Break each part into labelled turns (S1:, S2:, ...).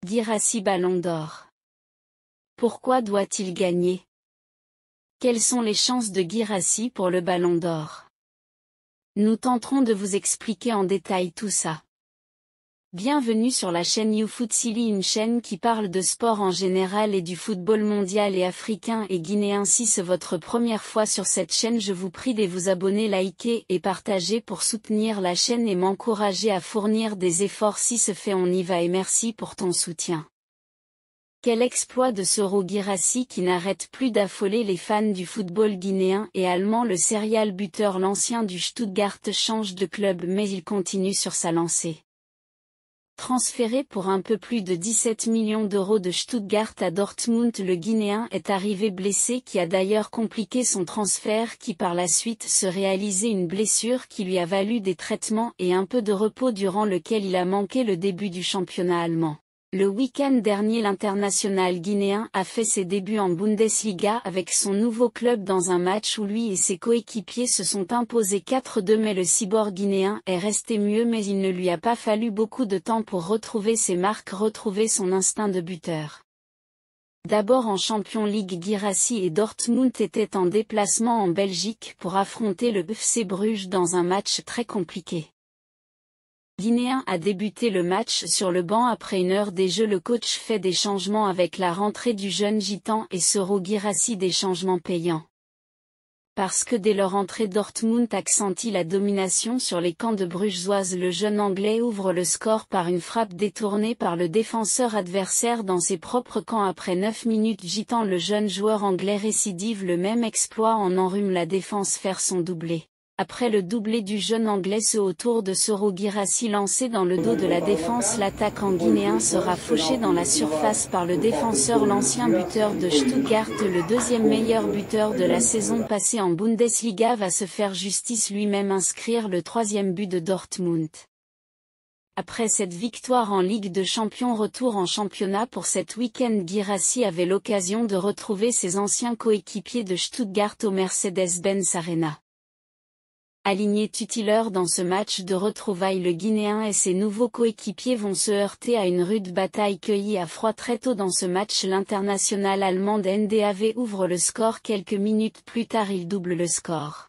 S1: Guirassy Ballon d'Or. Pourquoi doit-il gagner? Quelles sont les chances de Guirassy pour le Ballon d'Or? Nous tenterons de vous expliquer en détail tout ça. Bienvenue sur la chaîne YouFootsilly, une chaîne qui parle de sport en général et du football mondial et africain et guinéen. Si c'est votre première fois sur cette chaîne, je vous prie de vous abonner, liker et partager pour soutenir la chaîne et m'encourager à fournir des efforts. Si ce fait, on y va, et merci pour ton soutien. Quel exploit de Soro Guirassy qui n'arrête plus d'affoler les fans du football guinéen et allemand. Le serial buteur, l'ancien du Stuttgart, change de club mais il continue sur sa lancée. Transféré pour un peu plus de 17 millions d'euros de Stuttgart à Dortmund, le Guinéen est arrivé blessé, qui a d'ailleurs compliqué son transfert, qui par la suite se réalisait une blessure qui lui a valu des traitements et un peu de repos durant lequel il a manqué le début du championnat allemand. Le week-end dernier, l'international guinéen a fait ses débuts en Bundesliga avec son nouveau club dans un match où lui et ses coéquipiers se sont imposés 4-2, mais le cyborg guinéen est resté mieux, mais il ne lui a pas fallu beaucoup de temps pour retrouver ses marques, retrouver son instinct de buteur. D'abord en Champions League, Guirassy et Dortmund étaient en déplacement en Belgique pour affronter le FC Bruges dans un match très compliqué. Guinéen a débuté le match sur le banc. Après une heure des jeux, le coach fait des changements avec la rentrée du jeune gitan et Soro Guirassy, des changements payants. Parce que dès leur entrée, Dortmund accentue la domination sur les camps de Brugesoise. Le jeune anglais ouvre le score par une frappe détournée par le défenseur adversaire dans ses propres camps. Après 9 minutes, gitan, le jeune joueur anglais récidive le même exploit en enrhume la défense, faire son doublé. Après le doublé du jeune anglais, c'est au tour de Soro Guirassy, lancé dans le dos de la défense. L'attaquant guinéen sera fauché dans la surface par le défenseur, l'ancien buteur de Stuttgart, le deuxième meilleur buteur de la saison passée en Bundesliga, va se faire justice lui-même, inscrire le troisième but de Dortmund. Après cette victoire en Ligue des Champions, retour en championnat pour cet week-end. Guirassy avait l'occasion de retrouver ses anciens coéquipiers de Stuttgart au Mercedes-Benz Arena. Aligné titulaire dans ce match de retrouvailles, le Guinéen et ses nouveaux coéquipiers vont se heurter à une rude bataille. Cueillie à froid très tôt dans ce match, l'international allemande NDAV ouvre le score. Quelques minutes plus tard, il double le score.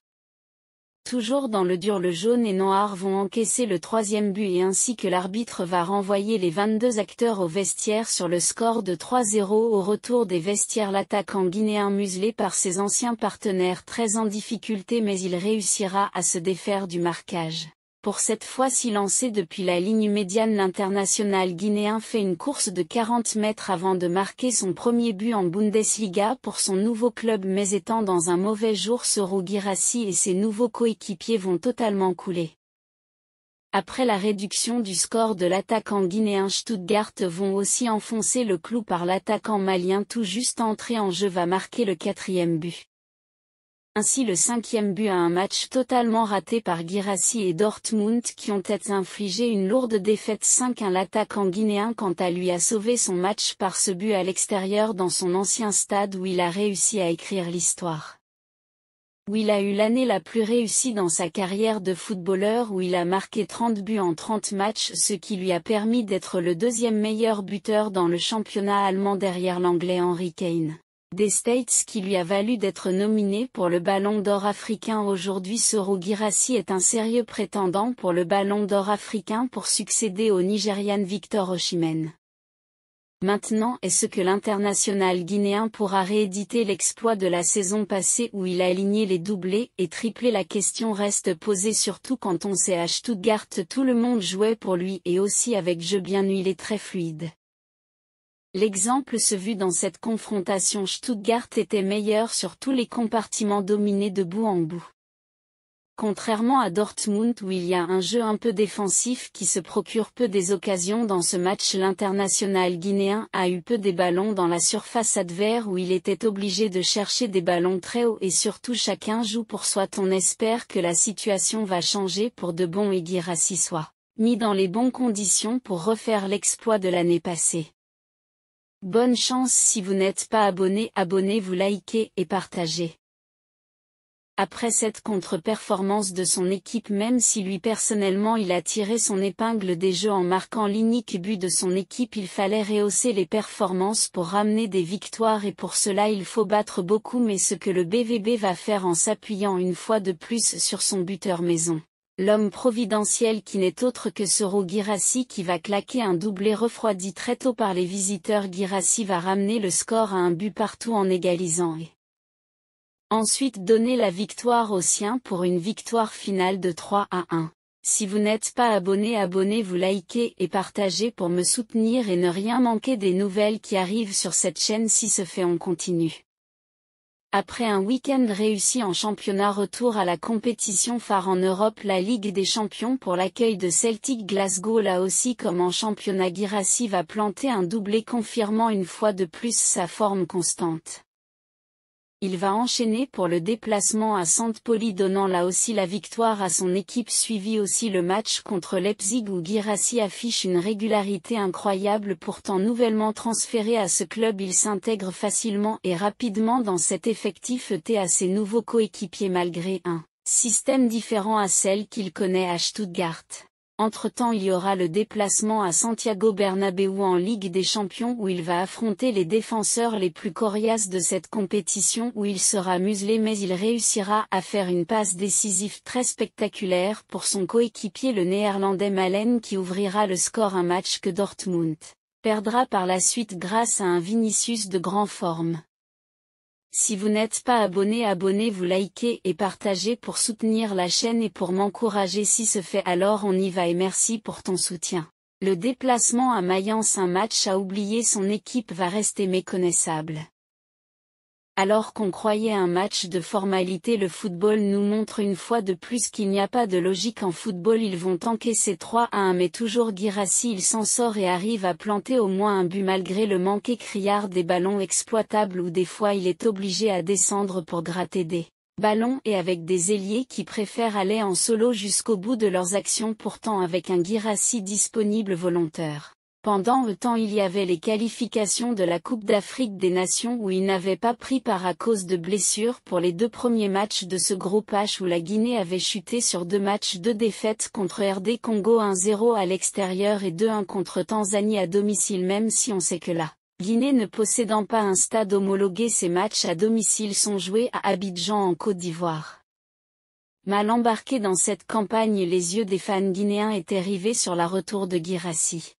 S1: Toujours dans le dur, le jaune et noir vont encaisser le troisième but et ainsi que l'arbitre va renvoyer les 22 acteurs au vestiaire sur le score de 3-0. Au retour des vestiaires, l'attaquant guinéen, muselé par ses anciens partenaires, très en difficulté, mais il réussira à se défaire du marquage. Pour cette fois-ci lancé depuis la ligne médiane, l'international guinéen fait une course de 40 mètres avant de marquer son premier but en Bundesliga pour son nouveau club, mais étant dans un mauvais jour, Soro Guirassy et ses nouveaux coéquipiers vont totalement couler. Après la réduction du score de l'attaquant guinéen, Stuttgart vont aussi enfoncer le clou par l'attaquant malien tout juste entré en jeu va marquer le quatrième but. Ainsi le cinquième but à un match totalement raté par Guirassy et Dortmund, qui ont été infligé une lourde défaite 5-1. L'attaquant guinéen, quant à lui, a sauvé son match par ce but à l'extérieur dans son ancien stade où il a réussi à écrire l'histoire. Où il a eu l'année la plus réussie dans sa carrière de footballeur, où il a marqué 30 buts en 30 matchs, ce qui lui a permis d'être le deuxième meilleur buteur dans le championnat allemand derrière l'anglais Harry Kane. Des States, qui lui a valu d'être nominé pour le Ballon d'Or africain. Aujourd'hui, Soro Guirassy est un sérieux prétendant pour le Ballon d'Or africain pour succéder au Nigérian Victor Osimhen. Maintenant, est-ce que l'international guinéen pourra rééditer l'exploit de la saison passée où il a aligné les doublés et triplés? La question reste posée, surtout quand on sait à Stuttgart tout le monde jouait pour lui et aussi avec jeu bien huilé, très fluide. L'exemple se vit dans cette confrontation. Stuttgart était meilleur sur tous les compartiments, dominé de bout en bout. Contrairement à Dortmund où il y a un jeu un peu défensif qui se procure peu des occasions, dans ce match l'international guinéen a eu peu des ballons dans la surface adverse où il était obligé de chercher des ballons très hauts et surtout chacun joue pour soi. On espère que la situation va changer pour de bon et Guirassy soit mis dans les bonnes conditions pour refaire l'exploit de l'année passée. Bonne chance. Si vous n'êtes pas abonné, abonnez-vous, likez et partagez. Après cette contre-performance de son équipe, même si lui personnellement il a tiré son épingle des jeux en marquant l'unique but de son équipe, il fallait rehausser les performances pour ramener des victoires et pour cela il faut battre beaucoup, mais ce que le BVB va faire en s'appuyant une fois de plus sur son buteur maison. L'homme providentiel qui n'est autre que Soro Guirassy qui va claquer un doublé refroidi très tôt par les visiteurs. Guirassy va ramener le score à un but partout en égalisant et ensuite donner la victoire aux siens pour une victoire finale de 3-1. Si vous n'êtes pas abonné, abonnez-vous, likez et partagez pour me soutenir et ne rien manquer des nouvelles qui arrivent sur cette chaîne. Si ce fait, on continue. Après un week-end réussi en championnat, retour à la compétition phare en Europe, la Ligue des Champions pour l'accueil de Celtic Glasgow. Là aussi comme en championnat, Guirassy va planter un doublé confirmant une fois de plus sa forme constante. Il va enchaîner pour le déplacement à St. Pauli, donnant là aussi la victoire à son équipe, suivi aussi le match contre Leipzig où Guirassy affiche une régularité incroyable. Pourtant nouvellement transféré à ce club, il s'intègre facilement et rapidement dans cet effectif à ses nouveaux coéquipiers malgré un système différent à celle qu'il connaît à Stuttgart. Entre-temps, il y aura le déplacement à Santiago Bernabéu en Ligue des Champions où il va affronter les défenseurs les plus coriaces de cette compétition, où il sera muselé, mais il réussira à faire une passe décisive très spectaculaire pour son coéquipier le néerlandais Malen, qui ouvrira le score, un match que Dortmund perdra par la suite grâce à un Vinicius de grande forme. Si vous n'êtes pas abonné, abonnez-vous, likez et partagez pour soutenir la chaîne et pour m'encourager. Si ce fait, alors on y va et merci pour ton soutien. Le déplacement à Mayence, un match à oublier, son équipe va rester méconnaissable. Alors qu'on croyait un match de formalité, le football nous montre une fois de plus qu'il n'y a pas de logique en football. Ils vont encaisser 3-1, mais toujours Guirassy il s'en sort et arrive à planter au moins un but malgré le manqué criard des ballons exploitables, où des fois il est obligé à descendre pour gratter des ballons, et avec des ailiers qui préfèrent aller en solo jusqu'au bout de leurs actions, pourtant avec un Guirassy disponible, volontaire. Pendant le temps il y avait les qualifications de la Coupe d'Afrique des Nations où il n'avait pas pris part à cause de blessures pour les 2 premiers matchs de ce groupe H, où la Guinée avait chuté sur 2 matchs de défaite contre RD Congo 1-0 à l'extérieur et 2-1 contre Tanzanie à domicile. Même si on sait que la Guinée ne possédant pas un stade homologué, ces matchs à domicile sont joués à Abidjan en Côte d'Ivoire. Mal embarqué dans cette campagne, les yeux des fans guinéens étaient rivés sur la retour de Guirassy.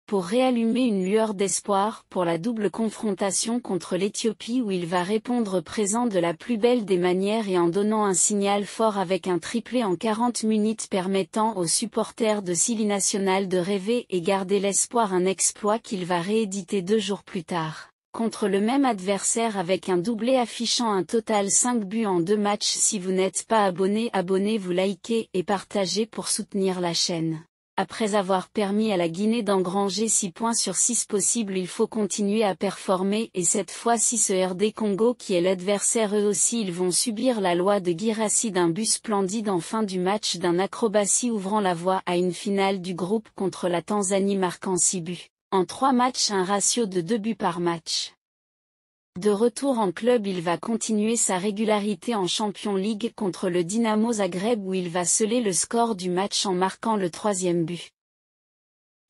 S1: Pour réallumer une lueur d'espoir pour la double confrontation contre l'Éthiopie, où il va répondre présent de la plus belle des manières et en donnant un signal fort avec un triplé en 40 minutes permettant aux supporters de Sili National de rêver et garder l'espoir, un exploit qu'il va rééditer 2 jours plus tard, contre le même adversaire, avec un doublé affichant un total 5 buts en 2 matchs. Si vous n'êtes pas abonné, abonnez-vous, likez et partagez pour soutenir la chaîne. Après avoir permis à la Guinée d'engranger 6 points sur 6 possibles, il faut continuer à performer, et cette fois-ci ce RD Congo qui est l'adversaire, eux aussi ils vont subir la loi de Guirassy d'un but splendide en fin du match, d'un acrobatie ouvrant la voie à une finale du groupe contre la Tanzanie, marquant 6 buts en 3 matchs, un ratio de 2 buts par match. De retour en club, il va continuer sa régularité en Champions League contre le Dynamo Zagreb, où il va sceller le score du match en marquant le 3e but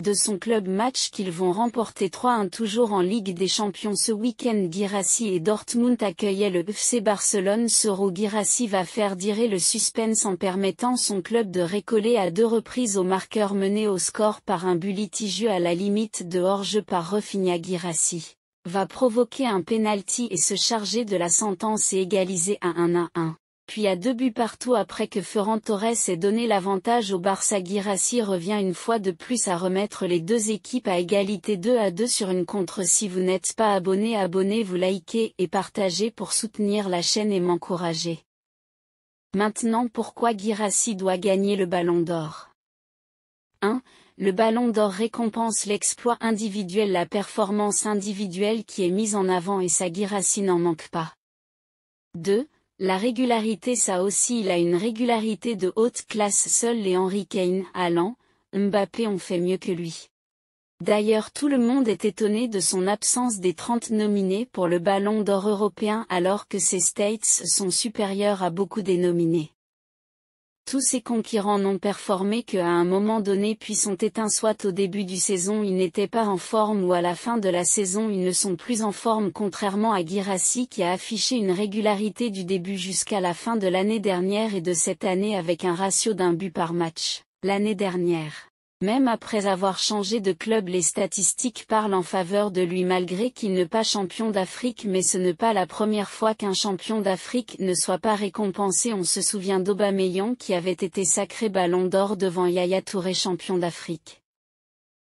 S1: de son club, match qu'ils vont remporter 3-1. Toujours en Ligue des Champions ce week-end, Guirassy et Dortmund accueillaient le FC Barcelone. Soro Guirassy va faire durer le suspense en permettant son club de recoller à 2 reprises au marqueur, mené au score par un but litigieux à la limite de hors-jeu par Rafinha. Guirassy va provoquer un penalty et se charger de la sentence et égaliser à 1-1. Puis à 2 buts partout après que Ferran Torres ait donné l'avantage au Barça, Guirassy revient une fois de plus à remettre les 2 équipes à égalité 2-2 sur une contre. Si vous n'êtes pas abonné, abonnez-vous, likez et partagez pour soutenir la chaîne et m'encourager. Maintenant, pourquoi Guirassy doit gagner le Ballon d'Or? 1. Le Ballon d'Or récompense l'exploit individuel, la performance individuelle qui est mise en avant, et ça Guirassy n'en manque pas. 2. La régularité, ça aussi il a une régularité de haute classe, seuls les Harry Kane, Haaland, Mbappé ont fait mieux que lui. D'ailleurs tout le monde est étonné de son absence des 30 nominés pour le Ballon d'Or européen alors que ses stats sont supérieurs à beaucoup des nominés. Tous ses concurrents n'ont performé qu'à un moment donné puis sont éteints, soit au début du saison ils n'étaient pas en forme ou à la fin de la saison ils ne sont plus en forme, contrairement à Guirassy qui a affiché une régularité du début jusqu'à la fin de l'année dernière et de cette année avec un ratio d'un but par match. L'année dernière, même après avoir changé de club, les statistiques parlent en faveur de lui malgré qu'il ne pas champion d'Afrique, mais ce n'est pas la première fois qu'un champion d'Afrique ne soit pas récompensé. On se souvient d'Aubameyang qui avait été sacré Ballon d'Or devant Yaya Touré, champion d'Afrique.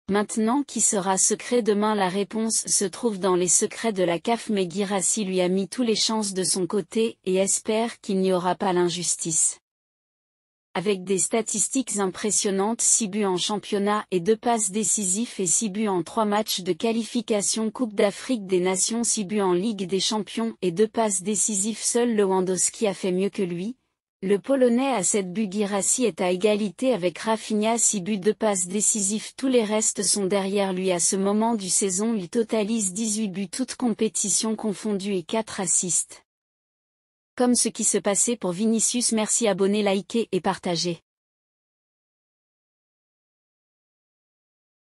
S1: Maintenant, qui sera secret demain? La réponse se trouve dans les secrets de la CAF, mais Guirassy lui a mis toutes les chances de son côté et espère qu'il n'y aura pas l'injustice. Avec des statistiques impressionnantes, 6 buts en championnat et 2 passes décisives et 6 buts en 3 matchs de qualification Coupe d'Afrique des Nations, 6 buts en Ligue des Champions et 2 passes décisives, seul Lewandowski a fait mieux que lui. Le Polonais a 7 buts, Guirassy est à égalité avec Rafinha, 6 buts, 2 passes décisives, tous les restes sont derrière lui à ce moment du saison. Il totalise 18 buts toutes compétitions confondues et 4 assists. Comme ce qui se passait pour Vinicius. Merci, abonnez, likez et partagez.